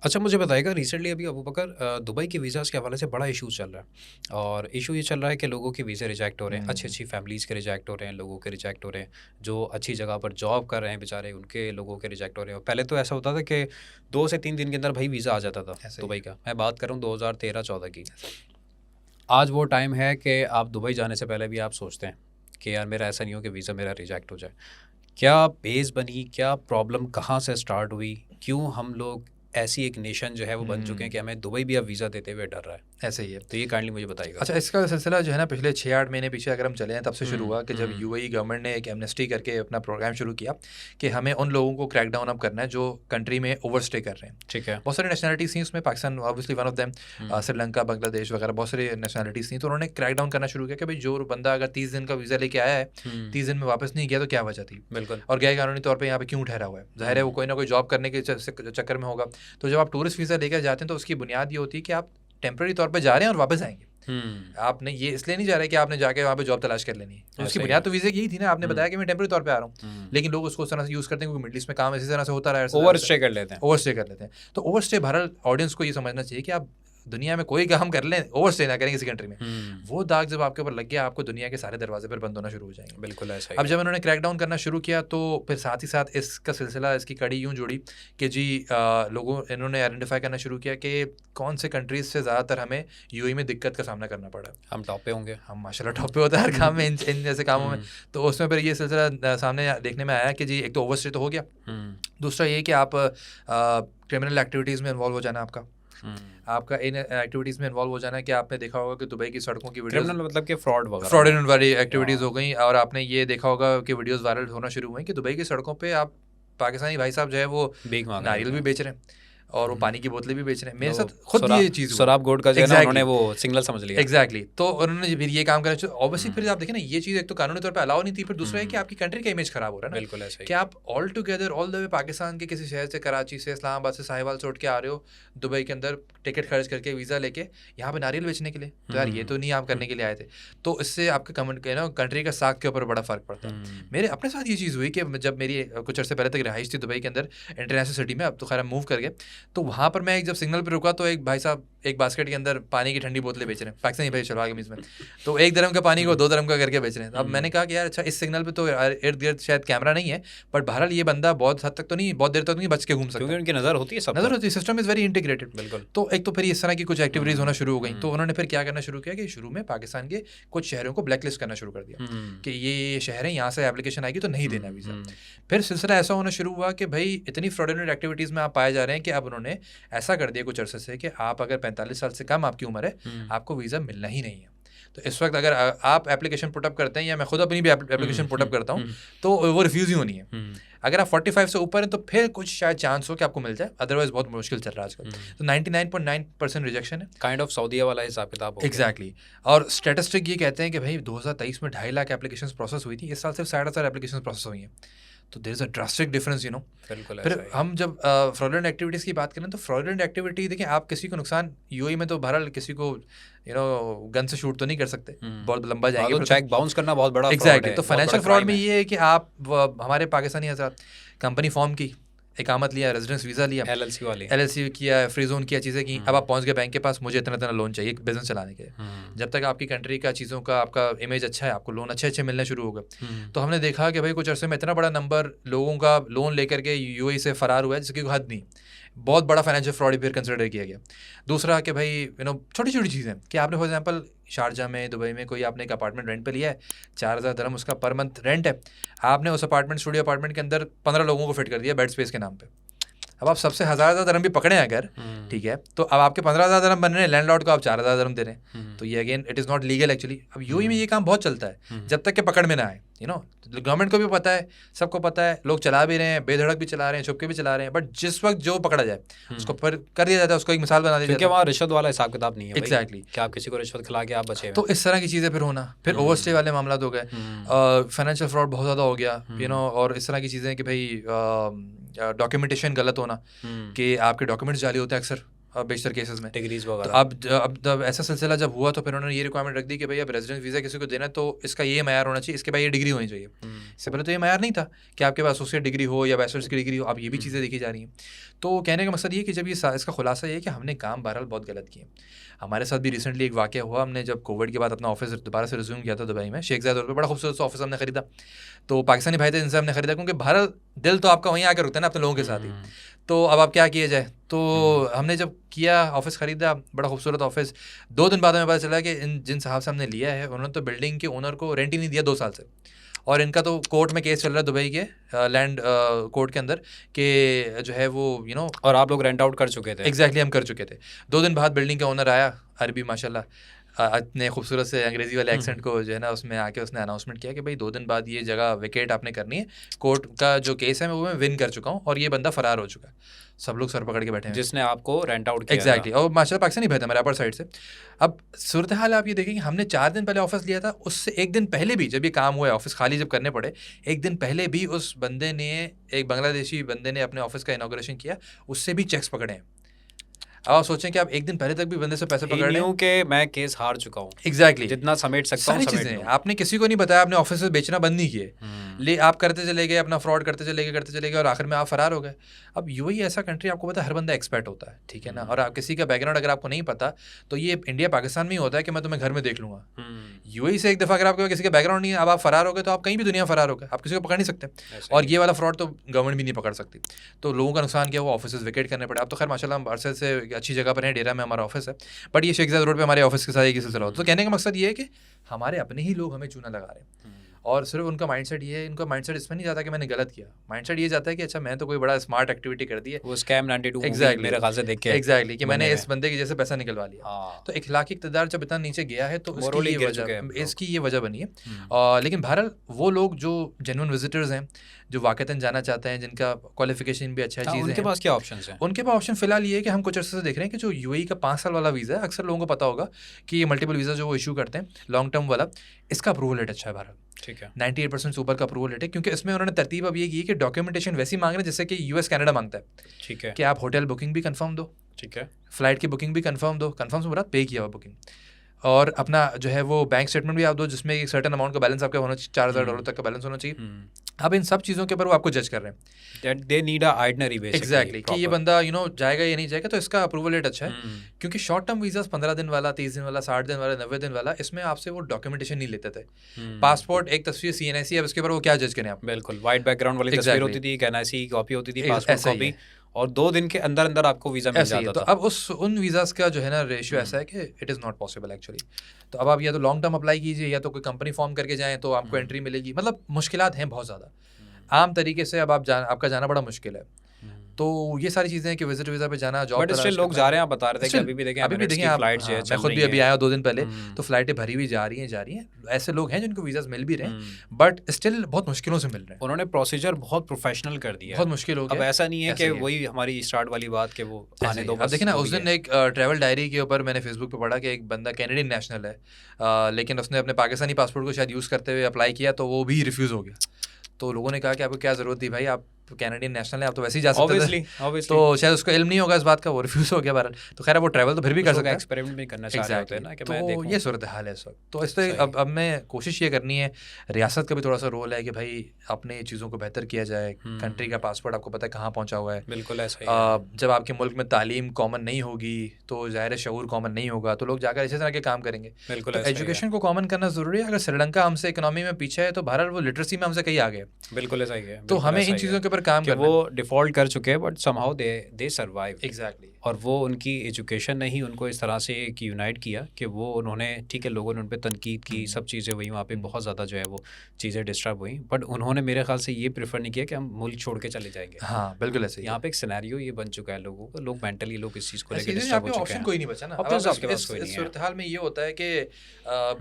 अच्छा मुझे बताइएगा रिसेंटली अभी अबू बकर दुबई के वीज़ाज़ के हवाले से बड़ा इशू चल रहा है और इशू ये चल रहा है कि लोगों के वीज़े रिजेक्ट हो रहे हैं, अच्छी हुँ, अच्छी फैमिलीज़ के रिजेक्ट हो रहे हैं, लोगों के रिजेक्ट हो रहे हैं, जो अच्छी जगह पर जॉब कर रहे हैं बेचारे उनके लोगों के रिजेक्ट हो रहे हैं। पहले तो ऐसा होता था कि 2 से 3 दिन के अंदर भाई वीज़ा आ जाता था ऐसा ही दुबई है, का। मैं बात कर रहा हूँ 2013-14 की। ऐसा ही है। आज वो टाइम है कि आप दुबई जाने से पहले भी आप सोचते हैं कि यार मेरा ऐसा नहीं हो कि वीज़ा मेरा रिजेक्ट हो जाए। क्या बेस बनी, क्या प्रॉब्लम कहाँ से स्टार्ट हुई, क्यों हम लोग ऐसी एक नेशन जो है वो बन चुके हैं हुँ, कि हमें दुबई भी अब वीज़ा देते हुए डर रहा है? ऐसा ही है। तो ये काइंडली मुझे बताइएगा। अच्छा, इसका सिलसिला जो है ना पिछले 6-8 महीने पीछे अगर हम चले हैं तब से शुरू हुँ, हुआ कि जब हुँ, यूएई गवर्नमेंट ने एक एमनेस्टी करके अपना प्रोग्राम शुरू किया कि हमें उन लोगों को क्रैक डाउन अब करना है जो कंट्री में ओवरस्टे कर रहे हैं। ठीक है। बहुत सारी नेशनलिटीज़ थी उसमें, Pakistan obviously one of them, हुँ, श्रीलंका, बांग्लादेश वगैरह बहुत सारी नेशनलिटीज़ थी। तो उन्होंने क्रैक डाउन करना शुरू किया कि भाई जो बंदा अगर 30 दिन का वीज़ा लेके आया है, हुँ, 30 दिन में वापस नहीं गया तो क्या वजह थी? बिल्कुल। और गैर कानूनी तौर पे यहाँ पे क्यों ठहरा हुआ है? ज़ाहिर है वो हुँ, कोई ना कोई जॉब करने के चक्कर में होगा। तो जब आप टूरिस्ट वीज़ा लेकर जाते हैं तो उसकी बुनियाद ये होती है कि आप टेम्परेरी तौर पे जा रहे हैं और वापस आएँगे। हुँ, आपने ये इसलिए नहीं जा रहे कि आपने जाके वहाँ पे जॉब तलाश कर लेनी है। उसकी ऐसा ही बुनियाद है। तो वीज़े की यही थी ना, आपने हुँ, बताया कि मैं टेम्परेरी तौर पे आ रहा हूँ। हुँ, लेकिन लोग उसको उस तरह से यूज़ करते हैं क्योंकि मिडल ईस्ट में काम इसी तरह से होता रहा है अरसे दरार से। ओवरस्टे कर लेते हैं। ओवरस्टे कर लेते हैं। तो ओवरस्टे बहरहाल ऑडियंस को ये समझना चाहिए कि आप दुनिया में कोई काम कर लें, ओवरस्टे ना करें किसी कंट्री में। हुँ, वो दाग जब आपके ऊपर लग गया, आपको दुनिया के सारे दरवाजे फिर बंद होना शुरू हो जाएँगे। बिल्कुल ऐसा ही अब है। जब इन्होंने क्रैकडाउन करना शुरू किया तो फिर साथ ही साथ इसका सिलसिला, इसकी कड़ी यूँ जुड़ी कि जी लोगों इन्होंने आइडेंटिफ़ाई करना शुरू किया कि कौन से कंट्रीज़ से ज़्यादातर हमें यूएई में दिक्कत का सामना करना पड़ा। हम टॉप पे होंगे। हम माशाल्लाह टॉप पे होता है हर काम में, इन जैसे कामों में। हुँ, तो उसमें फिर ये सिलसिला सामने देखने में आया कि जी एक तो ओवरस्टे तो हो गया, हुँ, दूसरा ये कि आप क्रिमिनल एक्टिविटीज़ में इन्वॉल्व हो जाना आपका। हुँ। आपका इन एक्टिविटीज़ में इन्वॉल्व हो जाना कि आपने देखा होगा कि दुबई की सड़कों की वीडियोज़ क्रिमिनल मतलब कि फ्रॉड वगैरह हुआ। फ्रॉडेंट वाली एक्टिविटीज़ हो हाँ, गई, और आपने ये देखा होगा कि वीडियोज़ वायरल होना शुरू हुए कि दुबई की सड़कों पे आप पाकिस्तानी भाई साहब जो है वो भीख माँग रहे नारियल होते भी हैं। बेच रहे हैं और वो हुँ, पानी की बोतलें भी बेच रहे हैं। मेरे वो साथ खुद ये चीज़ हुआ। सोराब गोल्ड का जो है ना उन्होंने एग्ज़ैक्टली। वो सिग्नल समझ लिया। एग्जैक्टली तो उन्होंने फिर ये काम करना ऑब्वियसली, फिर हुँ, आप देखें ना ये चीज़ एक तो कानूनी तौर पे अलाउ नहीं थी, फिर दूसरा है कि हुँ, आपकी कंट्री का इमेज खराब हो रहा है ना बिल्कुल ऐसा ही कि है। आप all together all the way Pakistan के किसी शहर से, कराची से, इस्लामाबाद से, साहिवाल से उठ के आ रहे हो दुबई के अंदर, टिकट खर्च करके वीज़ा लेके यहाँ पे नारियल बेचने के लिए। तो यार ये हुँ, तो नहीं आप हुँ, करने के लिए आए थे। तो इससे आपके कमेंट के ना कंट्री का साख के ऊपर बड़ा फ़र्क पड़ता है। हुँ, मेरे अपने साथ ये चीज़ हुई कि जब मेरी कुछ अर्से पहले तक रहाइश थी दुबई के अंदर इंटरनेशनल सिटी में, अब तो खैर हम मूव कर गए। तो वहाँ पर मैं एक जब सिग्नल पे रुका तो एक भाई साहब एक बास्केट के अंदर पानी की ठंडी बोतलें बेच रहे हैं, पाकिस्तानी भाई शलवार कमीज़ में। तो 1 dirham का पानी को हुँ, 2 dirham का करके बेच रहे हैं। अब मैंने हुँ, कहा कि यार अच्छा इस सिग्नल पे तो इर्द-गिर्द शायद कैमरा नहीं है, बट बहरहाल ये बंदा बहुत हद तक तो नहीं, बहुत देर तक नहीं बच के घूम सकता। क्योंकि उनकी नज़र होती है सब नज़र पर। होती है, सिस्टम इज़ वेरी इंटीग्रेटेड। बिल्कुल। तो एक तो फिर इस तरह की कुछ एक्टिविटीज़ होना हुँ, शुरू हो गई। तो हुँ, उन्होंने फिर क्या करना शुरू किया कि शुरू में पाकिस्तान के कुछ शहरों को ब्लैकलिस्ट करना शुरू कर दिया हुँ, कि ये शहर हैं, यहाँ से एप्लीकेशन आएगी तो नहीं देना हुँ, वीज़ा। हुँ, फिर सिलसिला ऐसा होना शुरू हुआ कि भई इतनी फ्रॉडेंट एक्टिविटीज़ में आप पाए जा रहे हैं कि अब उन्होंने ऐसा कर दिया कुछ अरसे से कि आप अगर 45 साल से कम आपकी उम्र है, हुँ, आपको वीज़ा मिलना ही नहीं है। तो इस वक़्त अगर आप एप्लीकेशन पुट अप करते हैं या मैं खुद अपनी भी हुँ, एप्लीकेशन पुट हुँ, अप करता हूँ, हुँ, तो वो रिफ्यूज़ ही होनी है। हुँ, अगर आप 45 से ऊपर हैं तो फिर कुछ शायद चांस हो कि आपको मिल जाए, अदरवाइज़ बहुत मुश्किल चल रहा है आजकल। हुँ। तो 99.9% रिजेक्शन है। काइंड ऑफ सऊदीया वाला हिसाब-किताब हो गया। एग्ज़ैक्टली। और स्टैटिस्टिक ये कहते हैं कि भई 2023 में 2.5 लाख एप्लीकेशंस प्रोसेस हुई थी, इस साल सिर्फ 7,500 एप्लीकेशंस प्रोसेस हुई हैं। तो there is a drastic difference you know. बिल्कुल फिर ऐसा ही है। हम जब फ्रॉडलेंट एक्टिविटीज़ की बात करें तो फ्रॉडलेंट एक्टिविटी देखिए, आप किसी को नुकसान यूएई में तो बहरहाल किसी को गन से शूट तो नहीं कर सकते, हुँ। बहुत लंबा हाँ, जाएँगे तो फिर तो। चेक बाउंस करना बहुत बड़ा फ्रॉड एग्जैक्टली है, तो बहुत बड़ा फाइनेंशियल फ्रॉड क्राइम में है। ये है कि आप हमारे पाकिस्तानी हजरात कंपनी फॉर्म की, इकामत लिया, रेजिडेंस वीज़ा लिया, एलएलसी वाली। एलएलसी किया, फ्री जोन किया, चीज़ें की। अब हुँ, आप पहुंच गए बैंक के पास, मुझे इतना इतना लोन चाहिए बिजनेस चलाने के लिए। हुँ, जब तक आपकी कंट्री का चीज़ों का आपका इमेज अच्छा है, आपको लोन अच्छे अच्छे मिलने शुरू हो गए। हुँ, तो हमने देखा कि भाई कुछ अरसे में इतना बड़ा नंबर लोगों का लोन लेकर के यूएई से फरार हुआ है जिसकी कोई हद नहीं। बहुत बड़ा फाइनेंशियल फ्रॉड फिर कंसिडर किया गया। दूसरा कि भाई छोटी छोटी चीज़ें कि आपने फॉर एग्जांपल शारजा में, दुबई में कोई आपने एक अपार्टमेंट रेंट पे लिया है, 4,000 dirham उसका पर मंथ रेंट है। आपने उस अपार्टमेंट, स्टूडियो अपार्टमेंट के अंदर 15 लोगों को फिट कर दिया बेड स्पेस के नाम पे। अब आप सबसे 1,000 dirham भी पकड़े हैं अगर, हुँ, ठीक है, तो अब आपके 15,000 dirham बन रहे हैं, लैंडलॉर्ड को आप 4,000 dirham दे रहे हैं। हुँ, तो ये again it is not legal actually. अब यूएई में हुँ, ये काम बहुत चलता है हुँ, जब तक कि पकड़ में ना आए, गवर्नमेंट को भी पता है, सबको पता है, लोग चला भी रहे हैं, बेधड़क भी चला रहे हैं, छुप के भी चला रहे हैं, बट जिस वक्त जो पकड़ा जाए उसको हुँ। पर कर दिया जाता है, उसको एक मिसाल बना दिया क्योंकि जाता वहाँ रिश्वत वाला हिसाब-किताब नहीं है है। भाई, एग्जैक्टली। कि आप किसी को रिश्वत खिला के आप बचे हुए तो हैं। इस तरह की चीज़ें फिर होना, फिर ओवरस्टे हुँ, वाले मामला हो गए, हुँ, फाइनेंशियल फ्रॉड बहुत ज़्यादा हो गया, हुँ, और इस तरह की चीज़ें कि भाई डॉक्यूमेंटेशन गलत होना, हुँ, कि आपके डॉक्यूमेंट्स जाली होते हैं अक्सर। बेशतर केसेस में। डिग्रीज तो वगैरह। अब ऐसा सिलसिला जब हुआ तो फिर उन्होंने ये रिक्वायरमेंट रख दी कि भाई अब रेजिडेंस वीज़ा किसी को देना है तो इसका ये मैयार होना चाहिए, इसके बाद ये डिग्री होनी चाहिए। इससे पहले तो ये मैयार नहीं था कि आपके पास एसोसिएट डिग्री हो या बैचलर्स की डिग्री हो, अब ये भी चीज़ें देखी जा रही हैं। तो कहने का मकसद ये कि जब ये इसका खुलासा ये है कि हमने काम बहरहाल बहुत गलत किए। हमारे साथ भी रिसेंटली एक वाक़या हुआ, हमने जब कोविड के बाद अपना ऑफिस दोबारा से रिज्यूम किया था दुबई में, शेख ज़ायद रोड पे बड़ा खूबसूरत सा ऑफिस हमने खरीदा। तो पाकिस्तानी भाई थे जिनसे हमने खरीदा, क्योंकि बहरहाल दिल तो आपका वहीं आकर रुकता है ना अपने लोगों के साथ ही। तो अब आप क्या किए जाए, तो हमने जब किया ऑफिस ख़रीदा, बड़ा खूबसूरत ऑफिस। 2 दिन बाद हमें पता चला कि जिन साहब से हमने लिया है उन्होंने तो बिल्डिंग के ओनर को रेंट ही नहीं दिया 2 साल से, और इनका तो कोर्ट में केस चल रहा है दुबई के लैंड कोर्ट के अंदर कि जो है वो और आप लोग रेंट आउट कर चुके थे। एग्जैक्टली हम कर चुके थे। 2 दिन बाद बिल्डिंग का ओनर आया, अरबी माशाल्लाह इतने खूबसूरत से अंग्रेज़ी वाले एक्सेंट को जो है ना उसमें आके उसने अनाउंसमेंट किया कि भाई 2 दिन बाद ये जगह वेकेट आपने करनी है, कोर्ट का जो केस है वो मैं विन कर चुका हूँ और ये बंदा फ़रार हो चुका है। सब लोग सर पकड़ के बैठे हैं जिसने आपको रेंट आउट किया। एग्जैक्टली और माशाल्लाह पाकिस्तानी भाई था मेरे अपर साइड से। अब सूरत हाल आप ये देखेंगे, हमने 4 दिन पहले ऑफिस लिया था, उससे 1 दिन पहले भी जब ये काम हुआ है ऑफिस खाली जब करने पड़े, 1 दिन पहले भी उस बंदे ने, एक बांग्लादेशी बंदे ने अपने ऑफिस का इनॉग्रेशन किया, उससे भी चेक्स पकड़े हैं। अब आप सोचें कि आप 1 दिन पहले तक भी बंदे से पैसे पकड़ रहे हैं के मैं केस हार चुका हूँ। एग्जैक्टली जितना समेट सकता हूँ सारी चीज़ें आपने किसी को नहीं बताया, आपने ऑफिस से बेचना बंद नहीं किए, ले आप करते चले गए, अपना फ्रॉड करते चले गए और आखिर में आप फरार हो गए। अब यूएई ऐसा कंट्री, आपको पता है हर बंदा एक्सपर्ट होता है, ठीक है ना, और आप किसी का बैकग्राउंड अगर आपको नहीं पता तो ये इंडिया पाकिस्तान में ही होता है कि मैं तुम्हें घर में देख लूँगा। यूएई से एक दफ़ा अगर आपके किसी का बैकग्राउंड नहीं है, अब आप फरार हो गए तो आप कहीं भी दुनिया फरार हो गए, आप किसी को पकड़ नहीं सकते। और ये वाला फ्रॉड तो गवर्नमेंट भी नहीं पकड़ सकती। तो लोगों का नुकसान किया, वो ऑफिस वेकेट करने पड़े। अब तो खैर माशाल्लाह हम अरसे से अच्छी जगह पर हैं, डेरा में हमारा ऑफिस है, बट ये शेख ज़ायद रोड पे हमारे ऑफिस के साथ एक ही सिलसिला होता है। तो कहने का मकसद ये है कि हमारे अपने ही लोग हमें चूना लगा रहे हैं, और सिर्फ उनका माइंडसेट ये है, इनका माइंडसेट इसमें नहीं जाता कि मैंने गलत किया, माइंडसेट ये जाता है कि अच्छा मैं तो कोई बड़ा स्मार्ट एक्टिविटी कर दी है, वो स्कैम 92 एग्जैक्टली मेरे ख्याल से देख के एग्जैक्टली कि मैंने इस बंदे की जैसे पैसा निकलवा लिया। तो इखलाकी इक़्तिदार जब इतना नीचे गया है तो इसकी ये वजह बनी है। लेकिन बहरहाल वो लोग जो जेन्युइन विजिटर्स हैं, जो वाक़तन जाना चाहते हैं, जिनका क्वालिफिकेशन भी अच्छा है, उनके पास क्या ऑप्शंस हैं? उनके पास ऑप्शन फिलहाल ये है कि हम कुछ अर्से से देख रहे हैं कि जो यूएई का 5 साल वाला वीज़ा है, अक्सर लोगों को पता होगा कि ये मल्टीपल वीज़ा जो वो इशू करते हैं लॉन्ग टर्म वाला, इसका अप्रूवल रेट अच्छा है बहरहाल, ठीक है, 98% से ऊपर का अप्रूवल रेट है, क्योंकि इसमें उन्होंने तरतीब अब ये की कि डॉक्यूमेंटेशन वैसी मांग रहे हैं जैसे कि यूएस कनाडा मांगता है, ठीक है, कि आप होटल बुकिंग भी कंफर्म दो, ठीक है, फ्लाइट की बुकिंग भी कंफर्म दो, कंफर्म से मुराद पे किया हुआ बुकिंग, और अपना जो है वो बैंक स्टेटमेंट भी आप दो जिसमें एक सर्टेन अमाउंट का बैलेंस आपका होना चाहिए, $4,000 तक का बैलेंस होना चाहिए। अब इन सब चीज़ों के ऊपर वो आपको जज कर रहे हैं, they need a itinerary basically, exactly कि ये बंदा जाएगा या नहीं जाएगा, तो इसका अप्रूवल रेट अच्छा है। क्योंकि शॉर्ट टर्म वीज़ा 15 दिन वाला, 30 दिन वाला, 60 दिन वाला, 90 दिन वाला, इसमें आपसे वो डॉक्यूमेंटेशन नहीं लेते थे। पासपोर्ट एक तस्वीर CNIC, अब इसके ऊपर वो क्या जज करें आप, बिल्कुल वाइट बैकग्राउंड वाली तस्वीर होती थी, NIC की कॉपी होती थी, पासपोर्ट कॉपी, और 2 दिन के अंदर अंदर आपको वीज़ा मिल जाता तो था। अब उन वीज़ाज़ का जो है ना रेशियो ऐसा है कि it is not possible actually. तो अब आप या तो लॉन्ग टर्म अप्लाई कीजिए या तो कोई कंपनी फॉर्म करके जाएँ तो आपको एंट्री मिलेगी, मतलब मुश्किलात हैं बहुत ज़्यादा। आम तरीके से अब आपका जाना बड़ा मुश्किल है। तो ये सारी चीज़ें हैं कि विजिट वीज़ा पे जाना, जॉब बट स्टिल लोग जा रहे हैं, आप बता रहे थे कि अभी भी देखें आप फ्लाइट जो है मैं खुद भी अभी आया 2 दिन पहले, तो फ्लाइटें भरी हुई जा रही हैं। ऐसे लोग हैं जिनको वीज़ाज़ मिल भी रहे हैं, बट स्टिल बहुत मुश्किलों से मिल रहे हैं। उन्होंने प्रोसीजर बहुत प्रोफेशनल कर दिया, बहुत मुश्किल हो गया। अब ऐसा नहीं है कि वही हमारी स्टार्ट वाली बात कि वो आने दो। अब देखिए ना, उस दिन एक ट्रैवल डायरी के ऊपर मैंने फेसबुक पे पढ़ा कि एक बंदा कैनेडियन नेशनल है, लेकिन उसने अपने पाकिस्तानी पासपोर्ट को शायद यूज़ करते हुए अप्लाई किया तो वो भी रिफ्यूज़ हो गया। तो लोगों ने कहा कि आपको क्या ज़रूरत थी भाई, आप कैनेडियन नेशनल है, आप तो वैसे ही जा सकते थे। तो शायद उसको इल्म नहीं होगा इस बात का, वो रिफ्यूज़ हो गया बहरहाल। तो खैर वो ट्रैवल तो फिर भी कर सकता है, एक्सपेरिमेंट भी करना चाह रहे हैं ना कि मैं देखूं। तो ये सूरत हाल है इस वक्त। तो इस पर अब मैं कोशिश ये करनी है, रियासत का भी थोड़ा सा रोल है कि भाई अपने चीज़ों को बेहतर किया जाए। कंट्री का पासपोर्ट आपको पता है कहाँ पहुँचा हुआ है, बिल्कुल ऐसा ही। जब आपके मुल्क में तालीम कॉमन नहीं होगी तो ज़ाहिर शऊर कॉमन नहीं होगा, तो लोग जाकर इसी तरह के काम करेंगे। बिल्कुल तो एजुकेशन को कॉमन करना ज़रूरी है। अगर श्रीलंका हमसे इकोनॉमी में पीछे है तो भारत वो लिटरेसी में हमसे कहीं आगे। बिल्कुल ऐसा ही है। तो हमें इन चीज़ों के ऊपर काम करना, वो डिफ़ॉल्ट कर चुके हैं but somehow they survive. Exactly. और वो उनकी एजुकेशन ने ही उनको इस तरह से एक यूनाइट किया कि वो उन्होंने, ठीक है लोगों ने उन पर तनकीद की, सब चीज़ें हुई वहाँ पे, बहुत ज़्यादा जो है वो चीज़ें डिस्टर्ब हुई, बट उन्होंने मेरे ख्याल से ये प्रेफर नहीं किया कि हम मुल्क छोड़ के चले जाएंगे। हाँ बिल्कुल ऐसे। यहाँ पे एक सिनेरियो ये बन चुका है लोगों का, लोग मेंटली लोग इस चीज़ को लेकर डिस्टर्ब हो चुके हैं। कोई नहीं बचा ना। इस सूरत हाल में ये होता है कि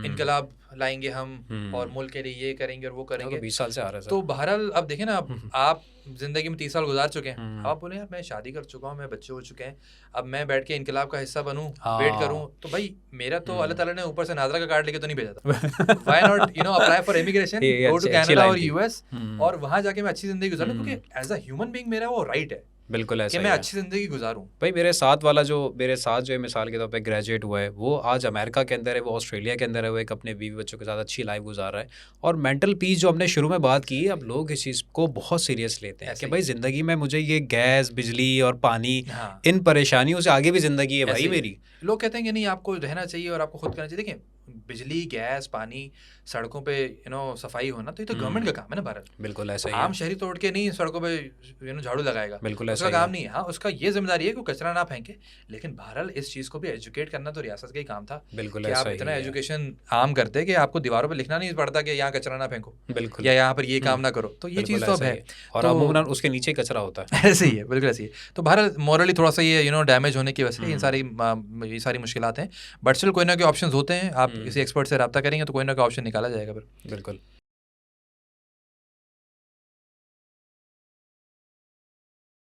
इनकलाब लाएंगे हम और मुल्क के लिए ये करेंगे और वो करेंगे। 20 साल से आ रहा है। तो बहरहाल अब देखें ना, आप जिंदगी में 30 साल गुजार चुके हैं, आप बोले यार मैं शादी कर चुका हूँ, मैं बच्चे हो चुके हैं, अब मैं बैठ के इनकलाब का हिस्सा बनूं, वेट करूं, तो भाई मेरा तो अल्लाह ताला ने ऊपर से नाजरा का कार्ड लेके तो नहीं भेजा था। Why not apply for immigration, go to Canada और US और वहां जाके मैं अच्छी जिंदगी गुजारूं, क्योंकि एज अ ह्यूमन बीइंग मेरा वो राइट है। बिल्कुल कि ऐसा मैं ही है अच्छी ज़िंदगी गुजारूँ। भाई। मेरे साथ जो है मिसाल के तौर पे ग्रेजुएट हुआ है, वो आज अमेरिका के अंदर है, वो ऑस्ट्रेलिया के अंदर है, वो एक अपने बीवी बच्चों के साथ अच्छी लाइफ गुजार रहा है। और मेंटल पीस जो हमने शुरू में बात की, अब लोग इस चीज़ को बहुत सीरियस लेते हैं ऐसे कि ही भाई है। ज़िंदगी में मुझे ये गैस, बिजली और पानी, हाँ, इन परेशानियों से आगे भी ज़िंदगी है ऐसे भाई ही है। मेरी। लोग कहते हैं कि नहीं आपको रहना चाहिए और आपको खुद करना चाहिए। देखिए, बिजली, गैस, पानी, सड़कों पे सफाई होना तो ये तो गवर्नमेंट का काम है ना भारत। बिल्कुल ऐसा ही आम है। शहरी तोड़ के नहीं सड़कों पे झाड़ू लगाएगा, बिल्कुल ऐसा उसका ही काम है। नहीं है। हाँ, उसका ये जिम्मेदारी है कि वो कचरा ना फेंके। लेकिन बहरहाल इस चीज़ को भी एजुकेट करना तो रियासत का ही काम था बिल्कुल कि ऐसा आप ही इतना है। एजुकेशन आम करते कि आपको दीवारों पे लिखना नहीं पड़ता कि यहाँ कचरा ना फेंको बिल्कुल। या यहाँ पर ये काम हम्म, ना करो। तो ये बिल्कुल चीज़ तो अब ऐसा ही है। है। और तो अमूमन उसके नीचे ही कचरा होता है। ऐसे ही है, बिल्कुल ऐसे ही है। तो बहरहाल मॉरली थोड़ा सा ये डैमेज होने की वजह से ये सारी मुश्किलात हैं। बट स्टिल कोई ना कोई ऑप्शंस होते हैं। आप किसी एक्सपर्ट से रब्ता करेंगे तो कोई ना कोई ऑप्शन निकाला जाएगा फिर। बिल्कुल।